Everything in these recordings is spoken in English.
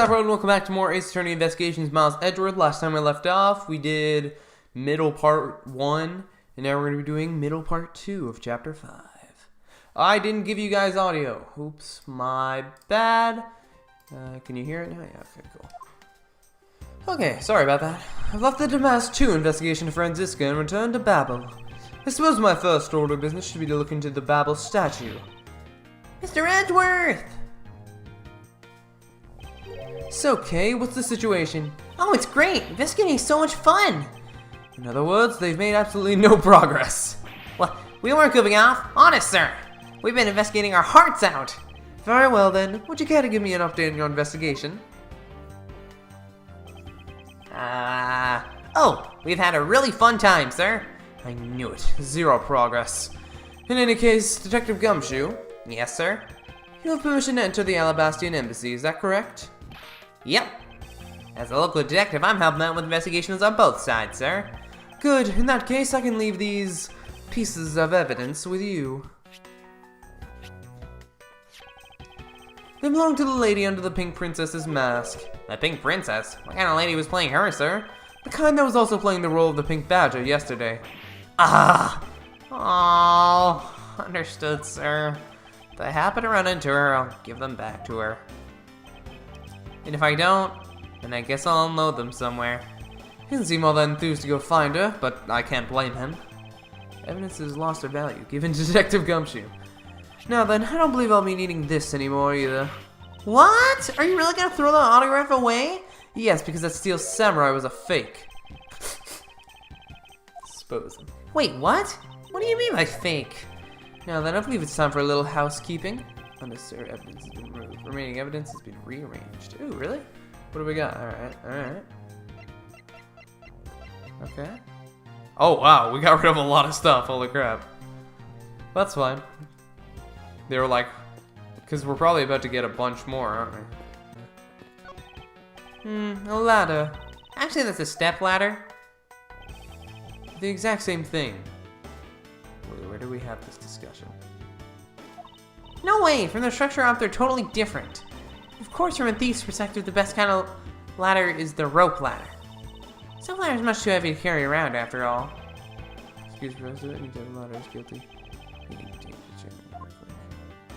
up, everyone? Welcome back to more Ace Attorney Investigations Miles Edgeworth. Last time we left off, we did middle part 1, and now we're going to be doing middle part 2 of chapter 5. I didn't give you guys audio. Oops, my bad. Can you hear it now? Yeah, okay, cool. Okay, sorry about that. I've left the Damask 2 investigation to Franziska and returned to Babel. I suppose my first order of business should be to look into the Babel statue. Mr. Edgeworth! So, Kay, what's the situation? Oh, it's great! Investigating is so much fun! In other words, they've made absolutely no progress. Well, we weren't giving off. Honest, sir. We've been investigating our hearts out. Very well, then. Would you care to give me an update on your investigation? Oh, we've had a really fun time, sir. I knew it. Zero progress. In any case, Detective Gumshoe. Yes, sir? You have permission to enter the Alabastian Embassy, is that correct? Yep. As a local detective, I'm helping out with investigations on both sides, sir. Good. In that case, I can leave these pieces of evidence with you. They belong to the lady under the Pink Princess's mask. The Pink Princess? What kind of lady was playing her, sir? The kind that was also playing the role of the Pink Badger yesterday. Oh, understood, sir. If I happen to run into her, I'll give them back to her. And if I don't, then I guess I'll unload them somewhere. He doesn't seem all that enthused to go find her, but I can't blame him. Evidence has lost her value, given to Detective Gumshoe. Now then, I don't believe I'll be needing this anymore either. What? Are you really gonna throw the autograph away? Yes, because that Steel Samurai was a fake. Supposing. Wait, what? What do you mean by fake? Now then, I believe it's time for a little housekeeping. Unnecessary evidence has been removed. Remaining evidence has been rearranged. Ooh, really? What do we got? Alright. Okay. Oh, wow, we got rid of a lot of stuff. Holy crap. That's fine. They were like, because we're probably about to get a bunch more, aren't we? A ladder. Actually, that's a step ladder. The exact same thing. Where do we have this discussion? No way! From the structure up, they're totally different. Of course, from a thief's perspective, the best kind of ladder is the rope ladder. Some ladder is much too heavy to carry around, after all. Excuse me, President. Any type of ladder is guilty.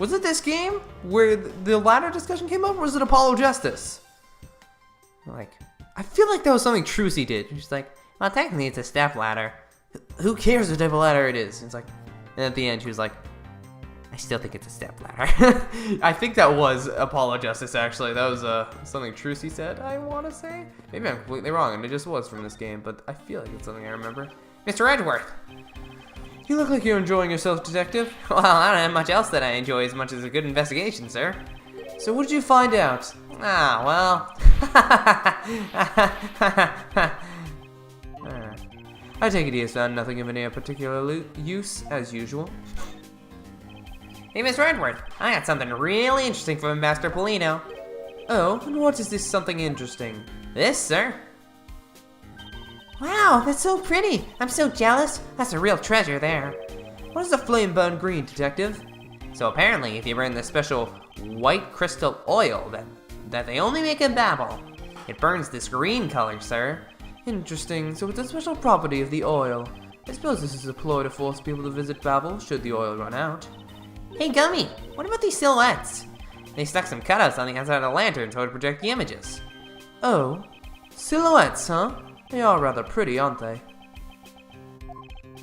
Was it this game where the ladder discussion came up, or was it Apollo Justice? Like, I feel like that was something Trucy did. She's like, well, technically it's a step ladder. Who cares what type of ladder it is? It's like, and at the end she was like, I still think it's a step ladder. I think that was Apollo Justice, actually. That was something Trucy said, I want to say. Maybe I'm completely wrong, and it just was from this game, but I feel like it's something I remember. Mr. Edgeworth! You look like you're enjoying yourself, Detective. Well, I don't have much else that I enjoy as much as a good investigation, sir. So what did you find out? Ah, well... I take it he has found nothing of any particular use, as usual. Hey, Mr. Edgeworth, I got something really interesting from Master Polino. Oh, and what is this something interesting? This, sir. Wow, that's so pretty. I'm so jealous. That's a real treasure there. What is a flame burn green, Detective? So apparently, if you burn this special white crystal oil that they only make in Babel, it burns this green color, sir. Interesting. So it's a special property of the oil. I suppose this is a ploy to force people to visit Babel should the oil run out. Hey, Gummy, what about these silhouettes? They stuck some cutouts on the outside of the lantern so to project the images. Oh, silhouettes, huh? They are rather pretty, aren't they?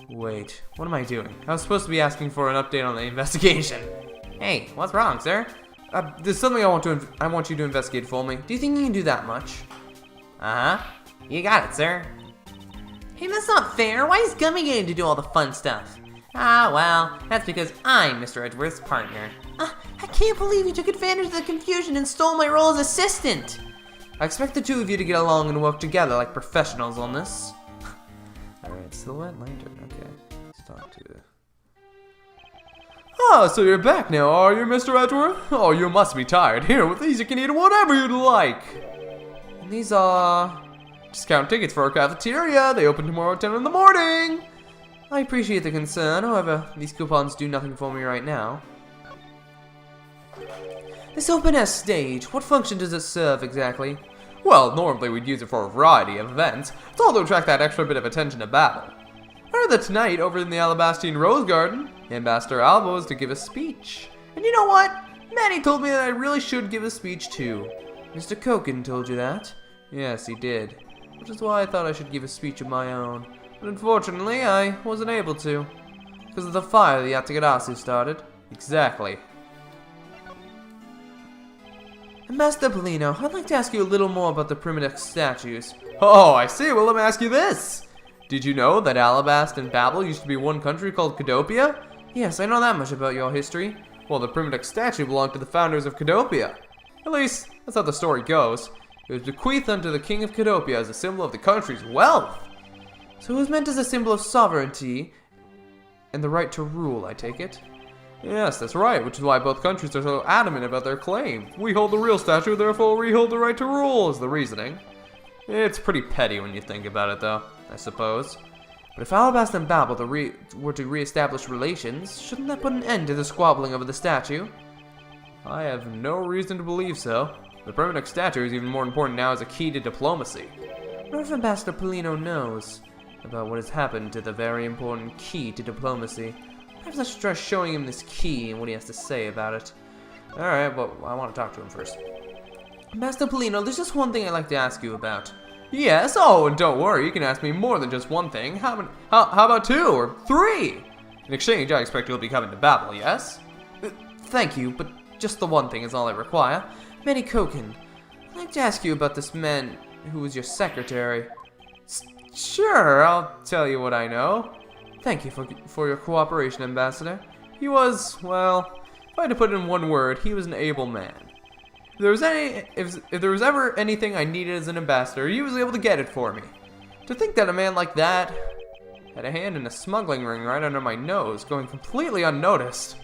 Wait, what am I doing? I was supposed to be asking for an update on the investigation. Hey, what's wrong, sir? There's something I want you to investigate for me. Do you think you can do that much? Uh-huh. You got it, sir. Hey, that's not fair. Why is Gummy getting to do all the fun stuff? Ah, well, that's because I'm Mr. Edgeworth's partner. I can't believe you took advantage of the confusion and stole my role as assistant. I expect the two of you to get along and work together like professionals on this. Alright, silhouette lantern, okay. Let's talk to you. Ah, so you're back now, are you, Mr. Edgeworth? Oh, you must be tired. Here, with these you can eat whatever you'd like. And these are discount tickets for our cafeteria. They open tomorrow at 10 in the morning. I appreciate the concern, however, these coupons do nothing for me right now. This open-air stage, what function does it serve exactly? Well, normally we'd use it for a variety of events. It's all to attract that extra bit of attention to Babel. I heard that tonight, over in the Alabastian Rose Garden, Ambassador Alba was to give a speech. And you know what? Manny told me that I really should give a speech too. Mr. Koken told you that? Yes, he did. Which is why I thought I should give a speech of my own. But unfortunately, I wasn't able to. Because of the fire the Yatagarasu started. Exactly. Ambassador Polino, I'd like to ask you a little more about the primitive statues. Oh, I see. Well, let me ask you this. Did you know that Alabast and Babel used to be one country called Cadopia? Yes, I know that much about your history. Well, the primitive statue belonged to the founders of Cadopia. At least, that's how the story goes. It was bequeathed unto the king of Cadopia as a symbol of the country's wealth. So it was meant as a symbol of sovereignty and the right to rule, I take it? Yes, that's right, which is why both countries are so adamant about their claim. We hold the real statue, therefore we hold the right to rule, is the reasoning. It's pretty petty when you think about it, though, I suppose. But if Alabast and Babel were to re-establish relations, shouldn't that put an end to the squabbling over the statue? I have no reason to believe so. The permanent statue is even more important now as a key to diplomacy. I wonder if Ambassador Polino knows about what has happened to the very important key to diplomacy. Perhaps I should try showing him this key and what he has to say about it. Alright, but I want to talk to him first. Ambassador Polino, there's just one thing I'd like to ask you about. Yes? Oh, and don't worry, you can ask me more than just one thing. How about 2 or 3? In exchange, I expect you'll be coming to Babel, yes? Thank you, but just the one thing is all I require. Manny Koken, I'd like to ask you about this man who was your secretary. Sure, I'll tell you what I know. Thank you for your cooperation, Ambassador. He was, well, if I had to put it in one word, he was an able man. If there was ever anything I needed as an ambassador, he was able to get it for me. To think that a man like that had a hand in a smuggling ring right under my nose, going completely unnoticed.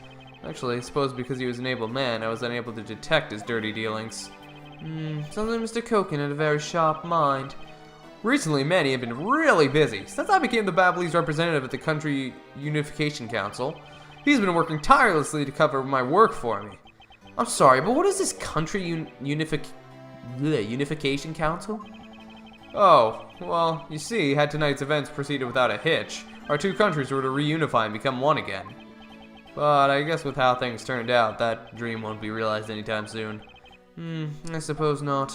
Actually, I suppose because he was an able man, I was unable to detect his dirty dealings. Sounds like Mr. Koken had a very sharp mind. Recently, Manny had been really busy. Since I became the Babelese representative at the Country Unification Council, he's been working tirelessly to cover my work for me. I'm sorry, but what is this Country Unification Council? Oh, well, you see, had tonight's events proceeded without a hitch, our two countries were to reunify and become one again. But I guess with how things turned out, that dream won't be realized anytime soon. I suppose not.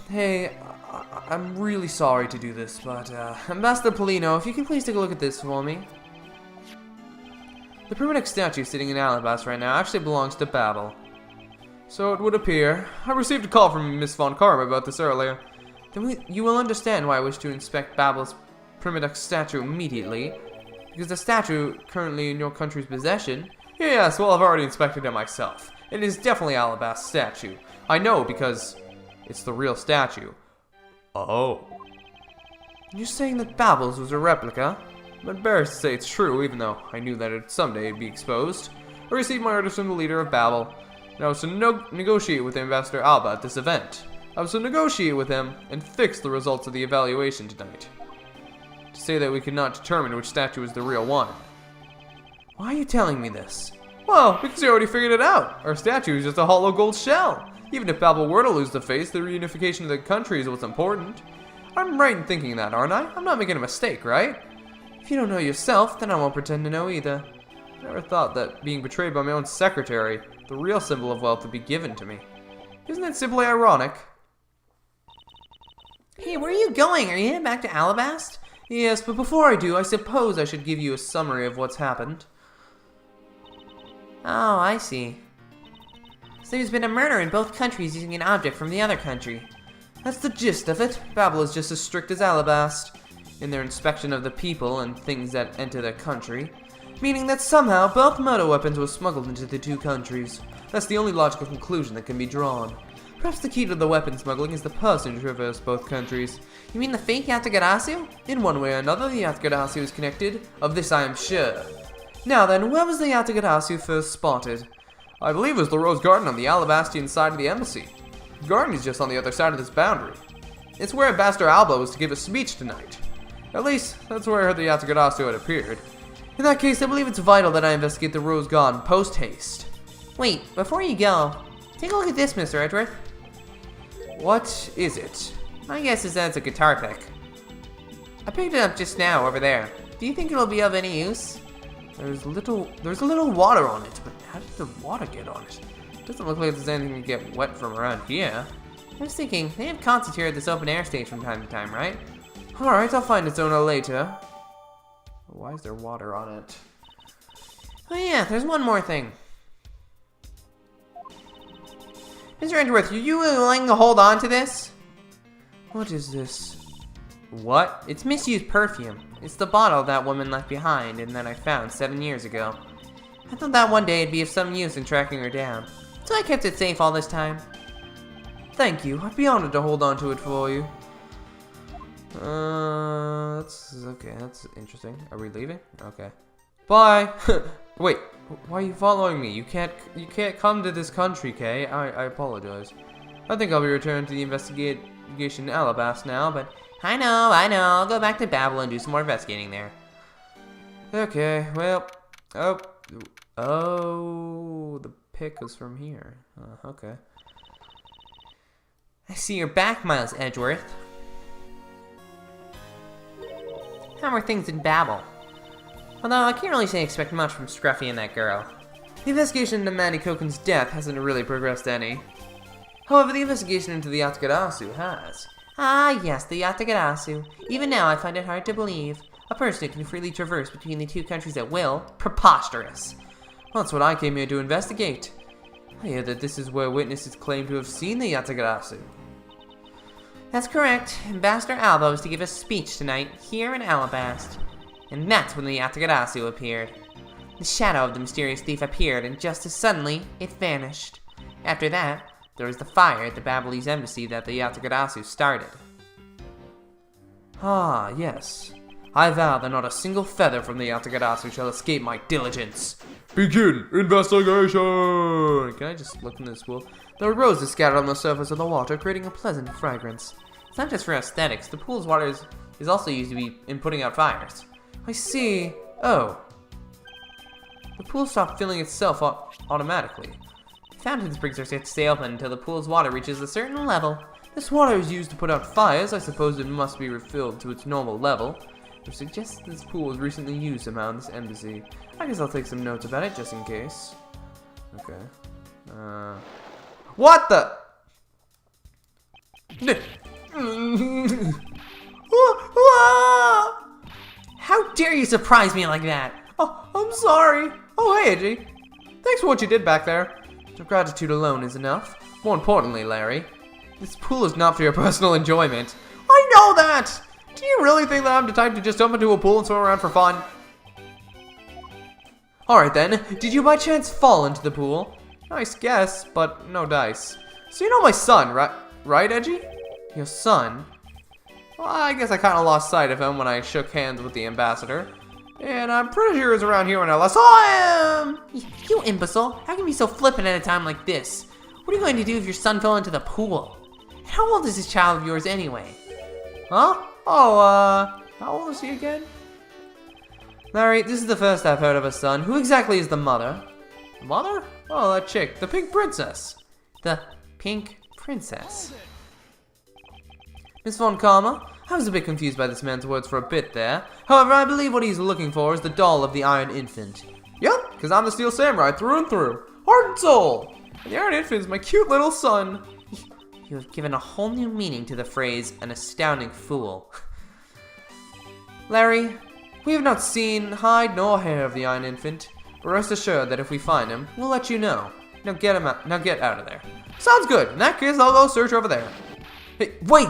Hey, I'm really sorry to do this, but, Ambassador Polino, if you can please take a look at this for me. The primitive statue sitting in Alabast right now actually belongs to Babel. So it would appear. I received a call from Miss Von Karma about this earlier. Then you will understand why I wish to inspect Babel's primitive statue immediately. Because the statue currently in your country's possession... Yes, well, I've already inspected it myself. It is definitely Alabast's statue. I know because... it's the real statue. Oh. You're saying that Babel's was a replica? I'm embarrassed to say it's true, even though I knew that it'd someday be exposed. I received my orders from the leader of Babel, and I was to negotiate with Ambassador Alba at this event. I was to negotiate with him and fix the results of the evaluation tonight. To say that we could not determine which statue was the real one. Why are you telling me this? Well, because you already figured it out. Our statue is just a hollow gold shell. Even if Babel were to lose the face, the reunification of the country is what's important. I'm right in thinking that, aren't I? I'm not making a mistake, right? If you don't know yourself, then I won't pretend to know either. I never thought that being betrayed by my own secretary, the real symbol of wealth, would be given to me. Isn't it simply ironic? Hey, where are you going? Are you heading back to Alabast? Yes, but before I do, I suppose I should give you a summary of what's happened. Oh, I see. So there's been a murder in both countries using an object from the other country. That's the gist of it. Babel is just as strict as Alabast in their inspection of the people and things that enter their country, meaning that somehow both murder weapons were smuggled into the two countries. That's the only logical conclusion that can be drawn. Perhaps the key to the weapon smuggling is the person who traversed both countries. You mean the fake Yatagarasu? In one way or another, the Yatagarasu is connected. Of this I am sure. Now then, where was the Yatagarasu first spotted? I believe it was the Rose Garden on the Alabastian side of the embassy. The garden is just on the other side of this boundary. It's where Ambassador Alba was to give a speech tonight. At least, that's where I heard the Yatagarasu had appeared. In that case, I believe it's vital that I investigate the Rose Garden post-haste. Wait, before you go, take a look at this, Mr. Edgeworth. What is it? My guess is that it's a guitar pick. I picked it up just now over there. Do you think it'll be of any use? There's a little water on it, but how did the water get on it? Doesn't look like there's anything to get wet from around here. I was thinking, they have concerts here at this open air stage from time to time, right? Alright, I'll find its owner later. Why is there water on it? Oh yeah, there's one more thing. Mr. Edgeworth, are you willing to hold on to this? What is this? What? It's misused perfume. It's the bottle that woman left behind and that I found 7 years ago. I thought that one day it'd be of some use in tracking her down, so I kept it safe all this time. Thank you. I'd be honored to hold on to it for you. That's okay. That's interesting. Are we leaving? Okay. Bye. Wait. Why are you following me? You can't come to this country, Kay. I apologize. I think I'll be returned to the investigation in Alabas now, but I know. I'll go back to Babel and do some more investigating there. okay. Well, oh, the pick was from here. Okay. I see you're back, Miles Edgeworth. How are things in Babel? Although I can't really say expect much from Scruffy and that girl. The investigation into Manny Koken's death hasn't really progressed any. However, the investigation into the Yatagarasu has. Ah, yes, the Yatagarasu. Even now, I find it hard to believe. A person who can freely traverse between the two countries at will? Preposterous. Well, that's what I came here to investigate. I hear that this is where witnesses claim to have seen the Yatagarasu. That's correct. Ambassador Alba was to give a speech tonight, here in Alabast. And that's when the Yatagarasu appeared. The shadow of the mysterious thief appeared, and just as suddenly, it vanished. After that, there was the fire at the Babylese embassy that the Yatagarasu started. Ah, yes. I vow that not a single feather from the Yatagarasu shall escape my diligence. Begin investigation! Can I just look in this pool? There are roses scattered on the surface of the water, creating a pleasant fragrance. It's not just for aesthetics. The pool's water is also used to be in putting out fires. I see. Oh. The pool stopped filling itself up automatically. Fountain springs are set to stay open until the pool's water reaches a certain level. This water is used to put out fires. I suppose it must be refilled to its normal level, which suggests that this pool was recently used somehow in this embassy. I guess I'll take some notes about it just in case. Okay. What the? How dare you surprise me like that? Oh, I'm sorry. Oh, hey, Edgy. Thanks for what you did back there. Your gratitude alone is enough. More importantly, Larry, this pool is not for your personal enjoyment. I know that! Do you really think that I'm the type to just jump into a pool and swim around for fun? Alright then, did you by chance fall into the pool? Nice guess, but no dice. So you know my son, right? Right, Edgy? Your son? Well, I guess I kind of lost sight of him when I shook hands with the ambassador. And I'm pretty sure he was around here when I last saw him! You imbecile! How can you be so flippant at a time like this? What are you going to do if your son fell into the pool? And how old is this child of yours anyway? Huh? Oh, how old is he again? Larry, this is the first I've heard of a son. Who exactly is the mother? The mother? Oh, that chick, the Pink Princess. The Pink Princess. Miss Von Karma, I was a bit confused by this man's words for a bit there. However, I believe what he's looking for is the doll of the Iron Infant. Yup, because I'm the Steel Samurai through and through. Heart and soul! And the Iron Infant is my cute little son. You have given a whole new meaning to the phrase, an astounding fool. Larry, we have not seen hide nor hair of the Iron Infant, but rest assured that if we find him, we'll let you know. Now get him out. Now get out of there. Sounds good. In that case, I'll go search over there. Hey, wait!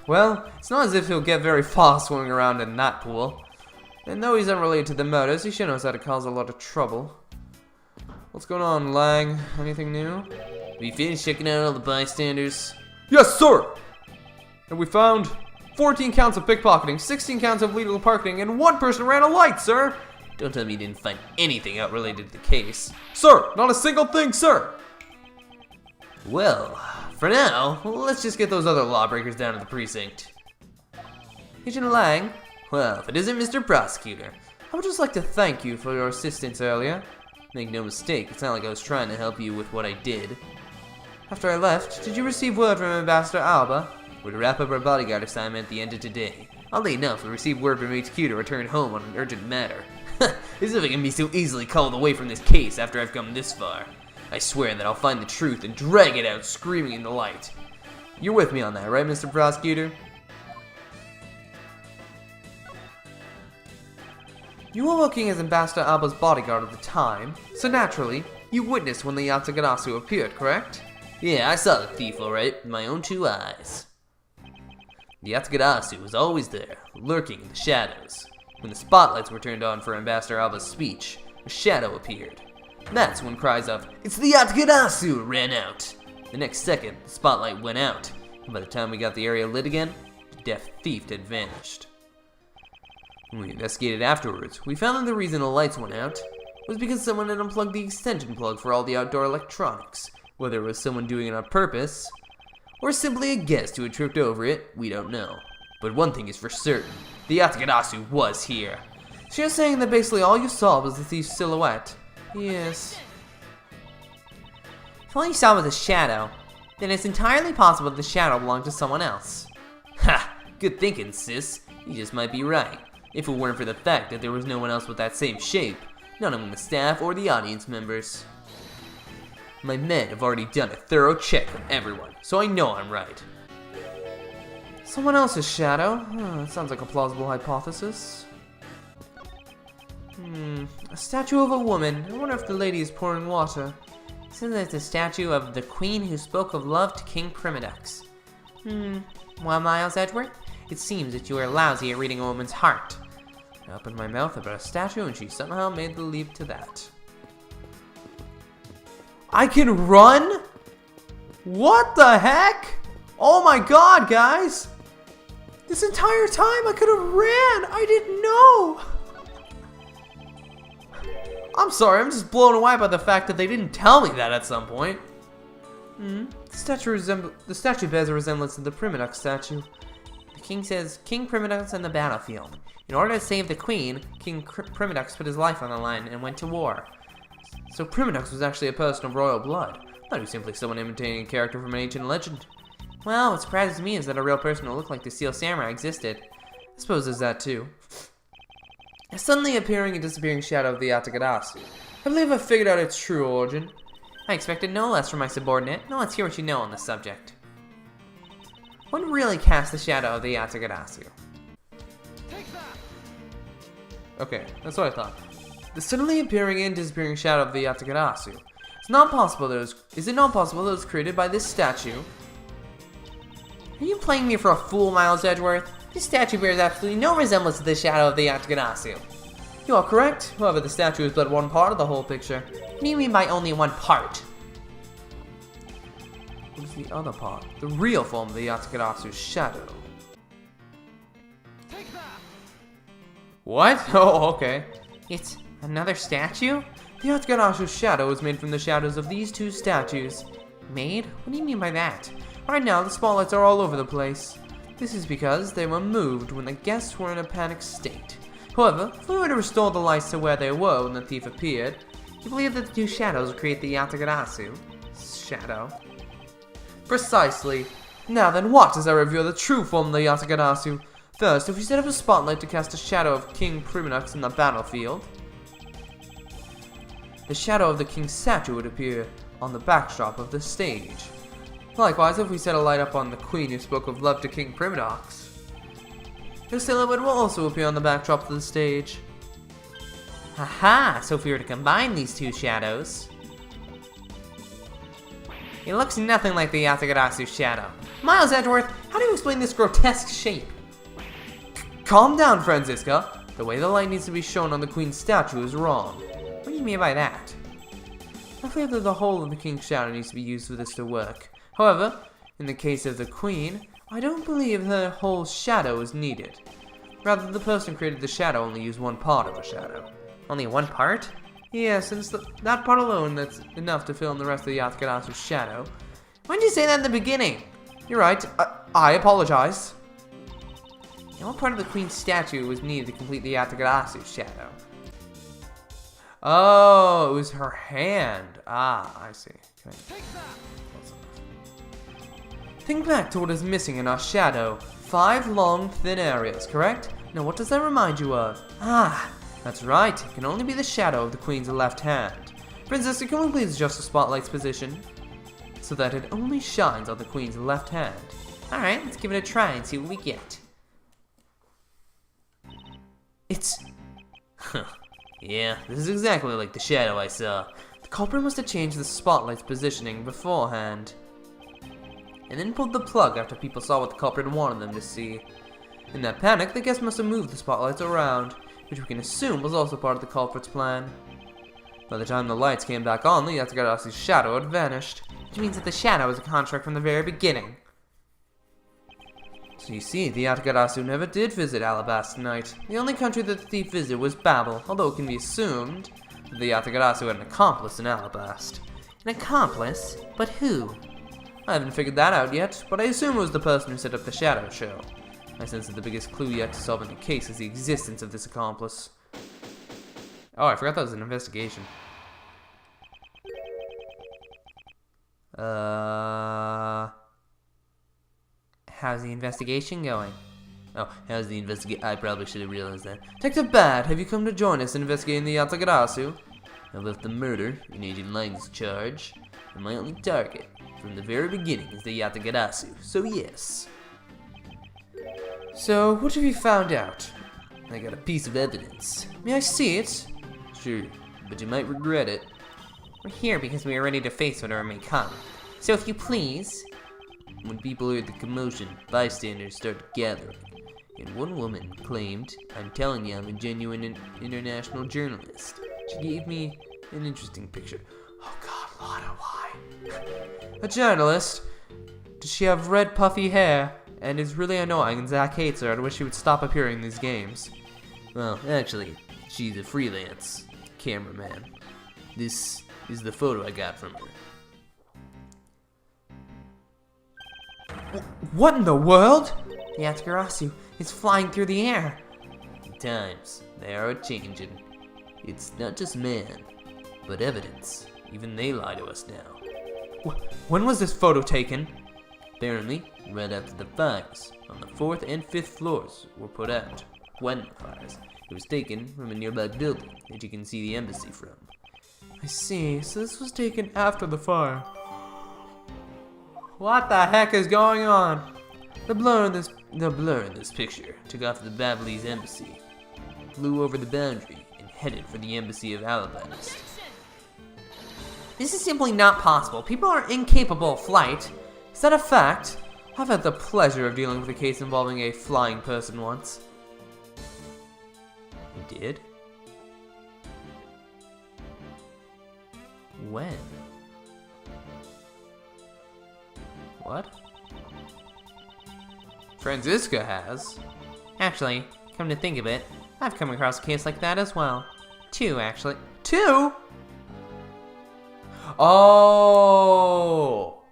Well, it's not as if he'll get very far swimming around in that pool. And though he's unrelated to the murders, he sure knows how to cause a lot of trouble. What's going on, Lang? Anything new? We finished checking out all the bystanders? Yes, sir! And we found 14 counts of pickpocketing, 16 counts of illegal parking, and 1 person ran a light, sir! Don't tell me you didn't find anything out related to the case. Sir, not a single thing, sir! Well, for now, let's just get those other lawbreakers down to the precinct. Agent Lang? Well, if it isn't Mr. Prosecutor. I would just like to thank you for your assistance earlier. Make no mistake, it's not like I was trying to help you with what I did. After I left, did you receive word from Ambassador Alba? We're to wrap up our bodyguard assignment at the end of today. Oddly enough, we received word from HQ to return home on an urgent matter. As if I can be so easily called away from this case after I've come this far. I swear that I'll find the truth and drag it out screaming in the light. You're with me on that, right, Mr. Prosecutor? You were working as Ambassador Alba's bodyguard at the time, so naturally, you witnessed when the Yatagarasu appeared, correct? Yeah, I saw the thief alright, with my own 2 eyes. The Yatagarasu was always there, lurking in the shadows. When the spotlights were turned on for Ambassador Alba's speech, a shadow appeared. That's when cries of, "It's the Yatagarasu!" ran out. The next second, the spotlight went out, and by the time we got the area lit again, the deaf thief had vanished. When we investigated afterwards, we found that the reason the lights went out was because someone had unplugged the extension plug for all the outdoor electronics. Whether it was someone doing it on purpose, or simply a guest who had tripped over it, we don't know. But one thing is for certain, the Yatagarasu was here. So you're saying that basically all you saw was the thief's silhouette? Yes. If all you saw was a shadow, then it's entirely possible the shadow belonged to someone else. Ha! Good thinking, sis. You just might be right. If it weren't for the fact that there was no one else with that same shape, none among the staff or the audience members. My men have already done a thorough check on everyone, so I know I'm right. Someone else's shadow? That sounds like a plausible hypothesis. A statue of a woman. I wonder if the lady is pouring water. It says it's a statue of the queen who spoke of love to King Primadux. Well, Miles Edgeworth, it seems that you are lousy at reading a woman's heart. I opened my mouth about a statue and she somehow made the leap to that. I can run? What the heck? Oh my god, guys! This entire time I could have ran! I didn't know! I'm sorry, I'm just blown away by the fact that they didn't tell me that at some point. The statue bears a resemblance to the Primadux statue. The king says, King Primadux on the battlefield. In order to save the queen, King Primadux put his life on the line and went to war. So Primadux was actually a person of royal blood. I thought he was simply someone imitating a character from an ancient legend. Well, what surprises me is that a real person who looked like the Steel Samurai existed. I suppose there's that too. A suddenly appearing and disappearing shadow of the Yatagarasu. I believe I figured out its true origin. I expected no less from my subordinate. Now let's hear what you know on this subject. What really cast the shadow of the Yatagarasu? Okay, that's what I thought. The suddenly appearing and disappearing shadow of the Yatagarasu. Is it not possible that it was created by this statue? Are you playing me for a fool, Miles Edgeworth? This statue bears absolutely no resemblance to the shadow of the Yatagarasu. You are correct. However, the statue is but one part of the whole picture. What do you mean by only one part? What is the other part? The real form of the Yatagarasu's shadow. What? Oh, okay. It's another statue? The Yatagarasu's shadow is made from the shadows of these 2 statues. Made? What do you mean by that? Right now, the spotlights are all over the place. This is because they were moved when the guests were in a panicked state. However, if we were to restore the lights to where they were when the thief appeared, you believe that the 2 shadows create the Yatagarasu shadow? Precisely. Now then, what does I reveal the true form of the Yatagarasu? First, if we set up a spotlight to cast a shadow of King Primadux in the battlefield, the shadow of the king's statue would appear on the backdrop of the stage. Likewise, if we set a light up on the queen who spoke of love to King Primadux, her silhouette will also appear on the backdrop of the stage. Aha! So if we were to combine these 2 shadows, it looks nothing like the Yatagarasu shadow. Miles Edgeworth, how do you explain this grotesque shape? Calm down, Franziska. The way the light needs to be shown on the queen's statue is wrong. What do you mean by that? I believe that the whole of the king's shadow needs to be used for this to work. However, in the case of the queen, I don't believe her whole shadow is needed. Rather, the person who created the shadow only used one part of a shadow. Only one part? Yes, and it's that part alone that's enough to fill in the rest of the Yatagarasu's shadow. Why didn't you say that in the beginning? You're right. I apologize. And what part of the Queen's statue was needed to complete the Yatagarasu shadow? Oh, it was her hand. Ah, I see. Okay. Think back to what is missing in our shadow. 5 long, thin areas, correct? Now what does that remind you of? Ah, that's right. It can only be the shadow of the Queen's left hand. Princess, can we please adjust the spotlight's position so that it only shines on the Queen's left hand? Alright, let's give it a try and see what we get. It's... Yeah, this is exactly like the shadow I saw. The culprit must have changed the spotlight's positioning beforehand, and then pulled the plug after people saw what the culprit wanted them to see. In that panic, the guest must have moved the spotlights around, which we can assume was also part of the culprit's plan. By the time the lights came back on, the Yatagarasu's shadow had vanished. Which means that the shadow was a contract from the very beginning. So you see, the Yatagarasu never did visit Alabasta Night. The only country that the thief visited was Babel, although it can be assumed that the Yatagarasu had an accomplice in Alabasta. An accomplice? But who? I haven't figured that out yet, but I assume it was the person who set up the shadow show. I sense that the biggest clue yet to solving the case is the existence of this accomplice. Oh, I forgot that was an investigation. How's the investigation going? Oh, how's the investigation? I probably should have realized that. Detective Bad, have you come to join us in investigating the Yatagarasu? I left the murder in Agent Lang's charge, and my only target from the very beginning is the Yatagarasu, so yes. So, what have you found out? I got a piece of evidence. May I see it? Sure, but you might regret it. We're here because we are ready to face whatever may come. So if you please... When people heard the commotion, bystanders started gathering, and one woman claimed, "I'm telling you, I'm a genuine international journalist." She gave me an interesting picture. Oh God, Lana, why? A journalist? Does she have red puffy hair? And is really annoying, and Zach hates her. I wish she would stop appearing in these games. Well, actually, she's a freelance cameraman. This is the photo I got from her. What in the world? The Yatagarasu is flying through the air. Times, they are changing. It's not just man, but evidence. Even they lie to us now. When was this photo taken? Apparently, right after the fires on the 4th and 5th floors were put out. When the fires. It was taken from a nearby building that you can see the embassy from. I see, so this was taken after the fire. What the heck is going on? The blur in this picture took off the Babalese embassy, flew over the boundary, and headed for the embassy of Alabasta. This is simply not possible. People are incapable of flight. Is that a fact? I've had the pleasure of dealing with a case involving a flying person once. You did? When? What? Franziska has. Actually, come to think of it, I've come across a case like that as well. 2, actually. 2? Oh!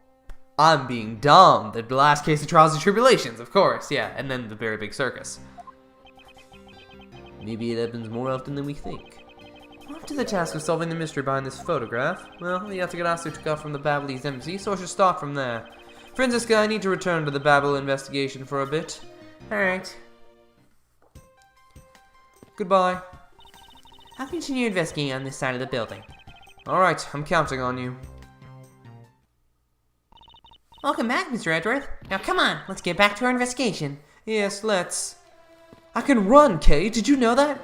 I'm being dumb. The last case of Trials and Tribulations, of course, yeah. And then the very big circus. Maybe it happens more often than we think. Up to the task of solving the mystery behind this photograph. Well, the Yatagarasu took off from the Babalese embassy, so I should start from there. Franziska, I need to return to the Babel investigation for a bit. Alright. Goodbye. I'll continue investigating on this side of the building. Alright, I'm counting on you. Welcome back, Mr. Edgeworth. Now come on, let's get back to our investigation. Yes, let's. I can run, Kay. Did you know that?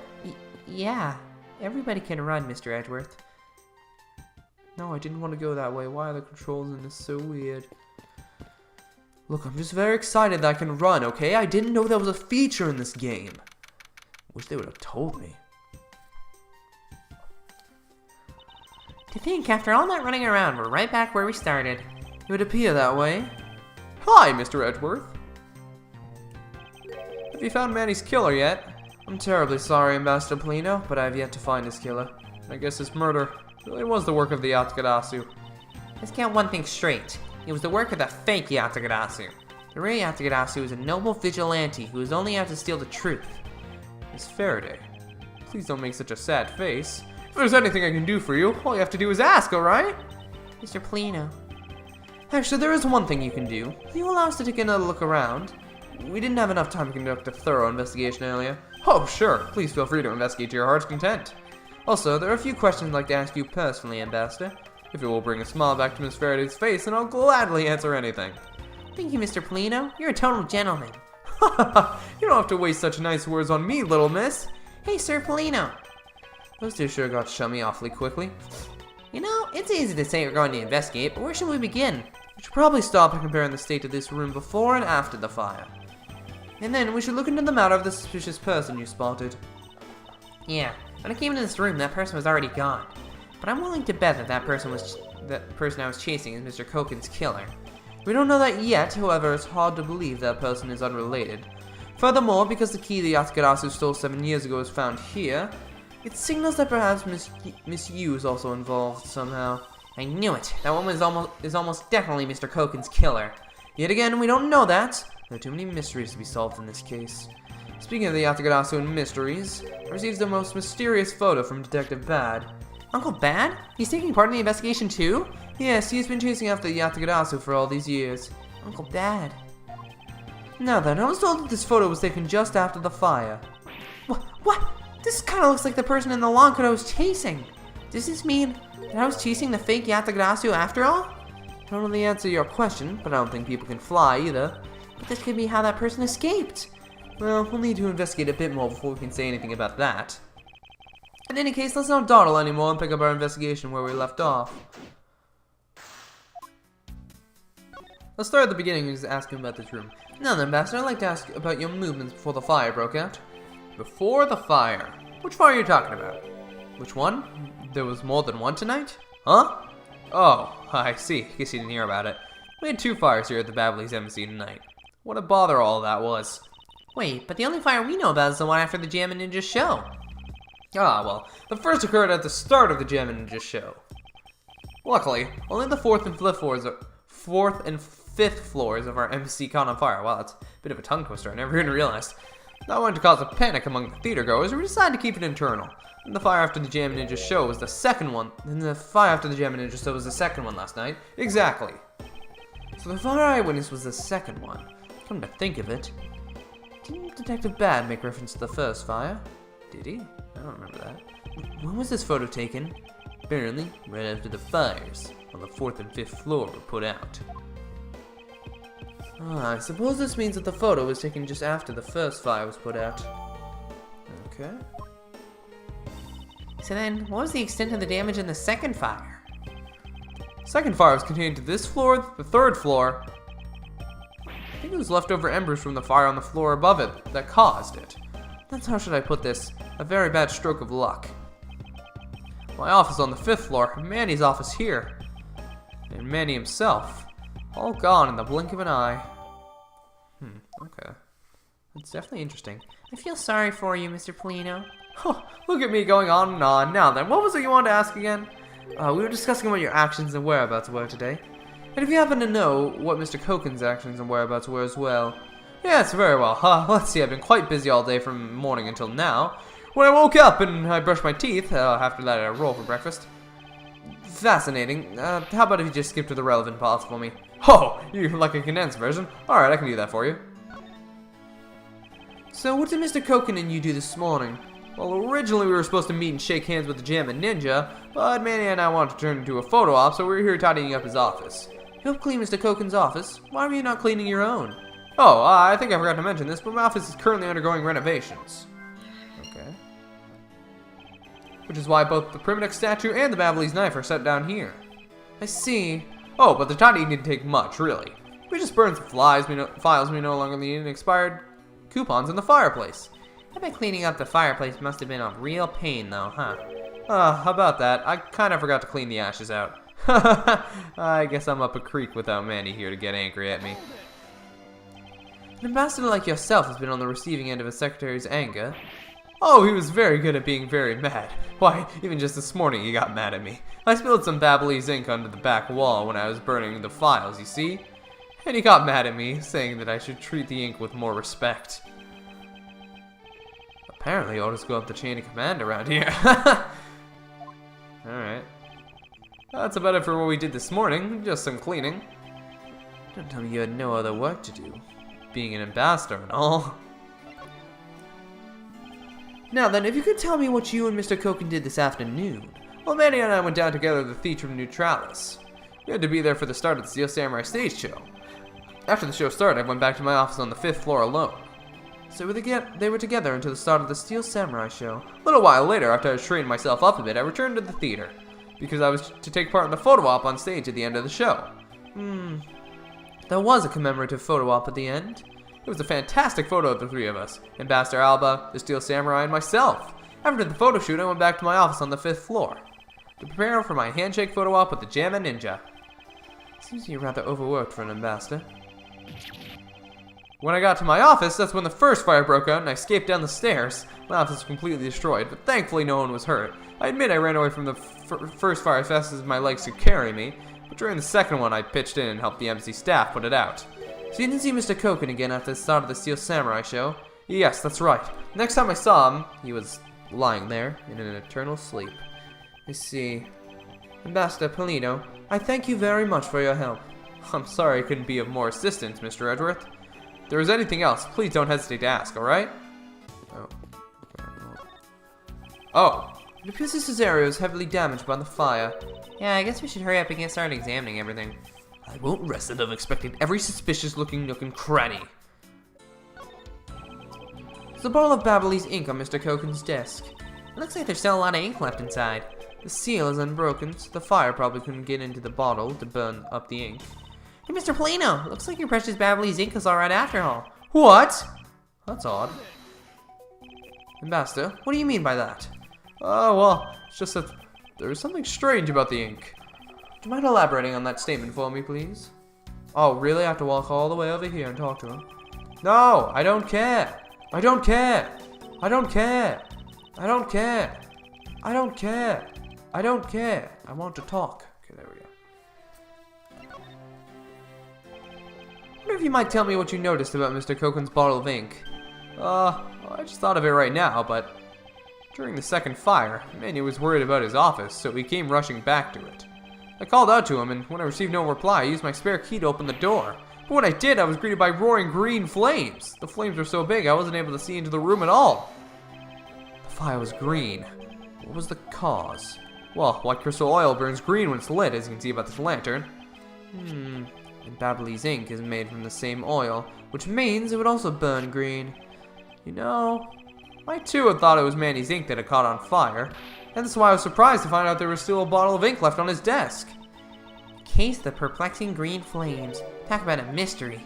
Yeah. Everybody can run, Mr. Edgeworth. No, I didn't want to go that way. Why are the controls in this so weird? Look, I'm just very excited that I can run, okay? I didn't know that was a feature in this game. Wish they would have told me. To think, after all that running around, we're right back where we started. It would appear that way. Hi, Mr. Edgeworth. Have you found Manny's killer yet? I'm terribly sorry, Ambassador Polino, but I have yet to find his killer. I guess this murder really was the work of the Yatagarasu. Let's get one thing straight. It was the work of the fake Yatagarasu. The real Yatagarasu is a noble vigilante who is only out to steal the truth. Miss Faraday, please don't make such a sad face. If there's anything I can do for you, all you have to do is ask, alright? Mr. Polino. Actually, there is one thing you can do. If you allow us to take another look around. We didn't have enough time to conduct a thorough investigation earlier. Oh, sure. Please feel free to investigate to your heart's content. Also, there are a few questions I'd like to ask you personally, Ambassador. If it will bring a smile back to Miss Faraday's face, then I'll gladly answer anything. Thank you, Mr. Polino. You're a total gentleman. You don't have to waste such nice words on me, little miss. Hey, Sir Polino. Those two sure got chummy awfully quickly. You know, it's easy to say we're going to investigate, but where should we begin? We should probably stop by comparing the state of this room before and after the fire. And then we should look into the matter of the suspicious person you spotted. Yeah, when I came into this room, that person was already gone. But I'm willing to bet that that person I was chasing is Mr. Koken's killer. We don't know that yet, however, it's hard to believe that person is unrelated. Furthermore, because the key the Yatagarasu stole 7 years ago is found here, it signals that perhaps Miss Yu is also involved somehow. I knew it! That woman is almost definitely Mr. Koken's killer. Yet again, we don't know that. There are too many mysteries to be solved in this case. Speaking of the Yatagarasu and mysteries, I received the most mysterious photo from Detective Bad. Uncle Bad? He's taking part in the investigation too? Yes, he's been chasing after the Yatagarasu for all these years. Uncle Bad. Now then, I was told that this photo was taken just after the fire. What? This kind of looks like the person in the lawn coat I was chasing. Does this mean that I was chasing the fake Yatagarasu after all? I don't know the answer to your question, but I don't think people can fly either. But this could be how that person escaped. Well, we'll need to investigate a bit more before we can say anything about that. In any case, let's not dawdle anymore and pick up our investigation where we left off. Let's start at the beginning and just ask him about this room. Now then, Ambassador, I'd like to ask about your movements before the fire broke out. Before the fire? Which fire are you talking about? Which one? There was more than one tonight? Huh? Oh, I see. Guess you didn't hear about it. We had 2 fires here at the Babley's Embassy tonight. What a bother all that was. Wait, but the only fire we know about is the one after the Jam and Ninja show. Ah, well, the first occurred at the start of the Jam and Ninja show. Luckily, only the 4th and 5th floors of our embassy caught on fire. Wow, that's a bit of a tongue twister. I never even realized. That wanted to cause a panic among the theater goers, and we decided to keep it internal. And the fire after the Jam and Ninja show was the second one. And the fire after the Jam and Ninja show was the second one last night. Exactly. So the fire I witnessed was the second one. Come to think of it, didn't Detective Bad make reference to the first fire? Did he? I don't remember that. When was this photo taken? Apparently, right after the fires, on the 4th and 5th floor were put out. I suppose this means that the photo was taken just after the first fire was put out. Okay. So then, what was the extent of the damage in the second fire? Second fire was contained to this floor, the 3rd floor. I think it was leftover embers from the fire on the floor above it that caused it. That's, how should I put this, a very bad stroke of luck. My office on the 5th floor, Manny's office here, and Manny himself, all gone in the blink of an eye. Okay. That's definitely interesting. I feel sorry for you, Mr. Polino. Oh, look at me going on and on. Now then, what was it you wanted to ask again? We were discussing what your actions and whereabouts were today. And if you happen to know what Mr. Koken's actions and whereabouts were as well. Yes, very well. Let's see, I've been quite busy all day from morning until now. When I woke up and I brushed my teeth, after that I roll for breakfast. Fascinating. How about if you just skip to the relevant parts for me? Oh, you like a condensed version? Alright, I can do that for you. So, what did Mr. Koken and you do this morning? Well, originally we were supposed to meet and shake hands with the Jam and Ninja, but Manny and I wanted to turn into a photo op, so we're here tidying up his office. You helped clean Mr. Koken's office. Why were you not cleaning your own? Oh, I think I forgot to mention this, but my office is currently undergoing renovations. Okay. Which is why both the Primitive statue and the Babley's knife are set down here. I see. Oh, but the tidying didn't take much, really. We just burned some files we no longer need and expired coupons in the fireplace. I bet cleaning up the fireplace must have been a real pain, though, huh? How about that? I kind of forgot to clean the ashes out. I guess I'm up a creek without Manny here to get angry at me. An ambassador like yourself has been on the receiving end of a secretary's anger. Oh, he was very good at being very mad. Why, even just this morning he got mad at me. I spilled some Babley's ink under the back wall when I was burning the files, you see? and he got mad at me, saying that I should treat the ink with more respect. Apparently, I'll just go up the chain of command around here. Alright. That's about it for what we did this morning, just some cleaning. Don't tell me you had no other work to do, being an ambassador and all. Now then, if you could tell me what you and Mr. Koken did this afternoon. Well, Manny and I went down together to the Theatrum Neutralis. We had to be there for the start of the Steel Samurai stage show. After the show started, I went back to my office on the 5th floor alone. So they were together until the start of the Steel Samurai show. A little while later, after I was training myself up a bit, I returned to the theater, because I was to take part in the photo op on stage at the end of the show. There was a commemorative photo op at the end. It was a fantastic photo of the three of us, Ambassador Alba, the Steel Samurai, and myself. After the photo shoot, I went back to my office on the 5th floor to prepare for my handshake photo op with the Jamma Ninja. Seems you're rather overworked for an ambassador. When I got to my office, that's when the first fire broke out and I escaped down the stairs. My office was completely destroyed, but thankfully no one was hurt. I admit I ran away from the first fire as fast as my legs could carry me, but during the second one I pitched in and helped the embassy staff put it out. So you didn't see Mr. Koken again after the start of the Steel Samurai show? Yes, that's right. Next time I saw him, he was lying there in an eternal sleep. I see. Ambassador Polino, I thank you very much for your help. I'm sorry I couldn't be of more assistance, Mr. Edgeworth. If there is anything else, please don't hesitate to ask, alright? Oh, it appears this area is heavily damaged by the fire. Yeah, I guess we should hurry up and get started examining everything. I won't rest until I've inspected every suspicious-looking nook and cranny. There's a bottle of Babyliss ink on Mr. Koken's desk. It looks like there's still a lot of ink left inside. The seal is unbroken, so the fire probably couldn't get into the bottle to burn up the ink. Hey, Mr. Polino, looks like your precious Babyliss ink is alright after all. What? That's odd. Ambassador, what do you mean by that? Oh, well, it's just that there is something strange about the ink. Do you mind elaborating on that statement for me, please? Oh, really? I have to walk all the way over here and talk to him? No, I don't care. I don't care. I don't care. I don't care. I don't care. I don't care. I want to talk. Okay, there we go. I wonder if you might tell me what you noticed about Mr. Koken's bottle of ink. I just thought of it right now, but during the second fire, Manny was worried about his office, so he came rushing back to it. I called out to him, and when I received no reply, I used my spare key to open the door. But when I did, I was greeted by roaring green flames. The flames were so big, I wasn't able to see into the room at all. The fire was green. What was the cause? Well, white crystal oil burns green when it's lit, as you can see about this lantern. And Babyliss ink is made from the same oil, which means it would also burn green. You know, I too had thought it was Manny's ink that had caught on fire. And that's why I was surprised to find out there was still a bottle of ink left on his desk. Case the perplexing green flames. Talk about a mystery.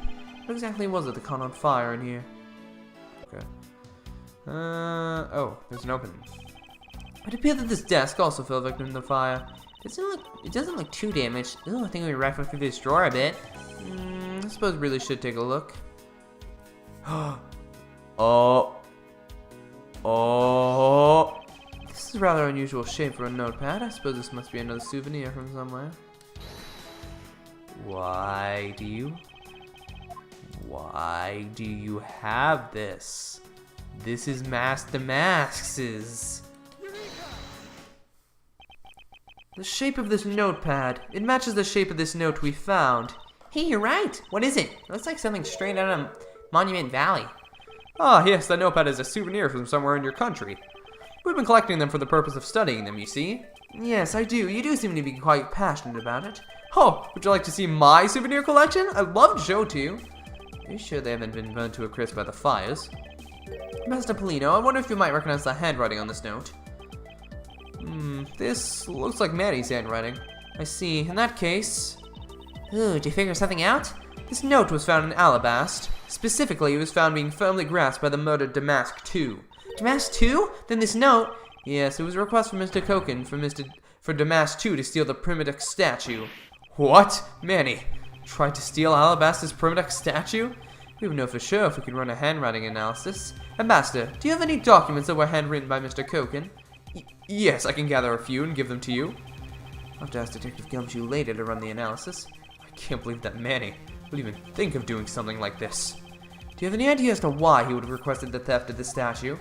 What exactly was it that caught on fire in here? Okay. Oh, there's an opening. It appeared that this desk also fell victim to the fire. It doesn't look too damaged. Ooh, I think we rifled through this drawer a bit. I suppose we really should take a look. Oh. This is a rather unusual shape for a notepad. I suppose this must be another souvenir from somewhere. Why do you have this? This is Master Masks'. The shape of this notepad. It matches the shape of this note we found. Hey, you're right. What is it? It looks like something straight out of Monument Valley. Ah, yes, that notepad is a souvenir from somewhere in your country. We've been collecting them for the purpose of studying them, you see. Yes, I do. You do seem to be quite passionate about it. Oh, would you like to see my souvenir collection? I'd love to show it to you. Are you sure they haven't been burned to a crisp by the fires? Master Polino, I wonder if you might recognize the handwriting on this note. This looks like Manny's handwriting. I see. In that case... Ooh, did you figure something out? This note was found in Alabast. Specifically, it was found being firmly grasped by the murdered Damask II. Damask II? Then this note... Yes, it was a request from Mr. Koken for Damask II to steal the Primidex statue. What? Manny tried to steal Alabast's Primidex statue? We would know for sure if we could run a handwriting analysis. Ambassador, do you have any documents that were handwritten by Mr. Koken? Yes, I can gather a few and give them to you. I'll have to ask Detective Gumshoe later to run the analysis. I can't believe that Manny would even think of doing something like this. Do you have any idea as to why he would have requested the theft of the statue?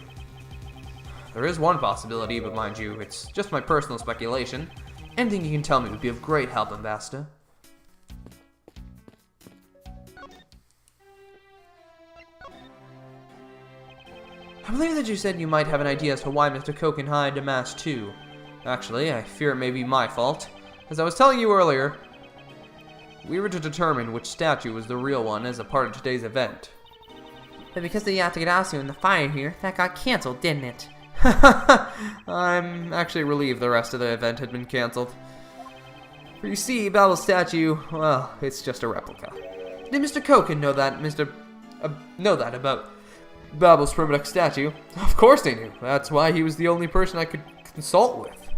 There is one possibility, but mind you, it's just my personal speculation. Anything you can tell me would be of great help, Ambassador. I believe that you said you might have an idea as to why Mr. Koken hired a mask too. Actually, I fear it may be my fault. As I was telling you earlier, we were to determine which statue was the real one as a part of today's event. But because of the Yatagarasu and the fire here, that got cancelled, didn't it? I'm actually relieved the rest of the event had been cancelled. For you see, Babel's statue, well, it's just a replica. Did Mr. Koken know that about Babel's primitive statue? Of course they knew. That's why he was the only person I could consult with.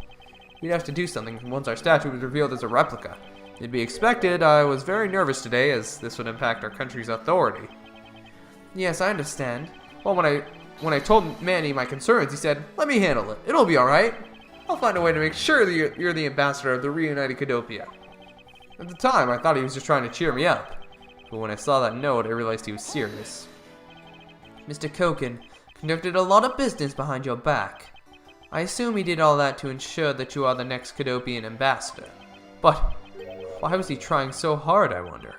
We'd have to do something once our statue was revealed as a replica. It'd be expected. I was very nervous today, as this would impact our country's authority. Yes, I understand. Well, when I told Manny my concerns, he said, "Let me handle it. It'll be alright. I'll find a way to make sure that you're the ambassador of the reunited Cadopia." At the time, I thought he was just trying to cheer me up. But when I saw that note, I realized he was serious. Mr. Koken conducted a lot of business behind your back. I assume he did all that to ensure that you are the next Cadopian ambassador. But why was he trying so hard, I wonder?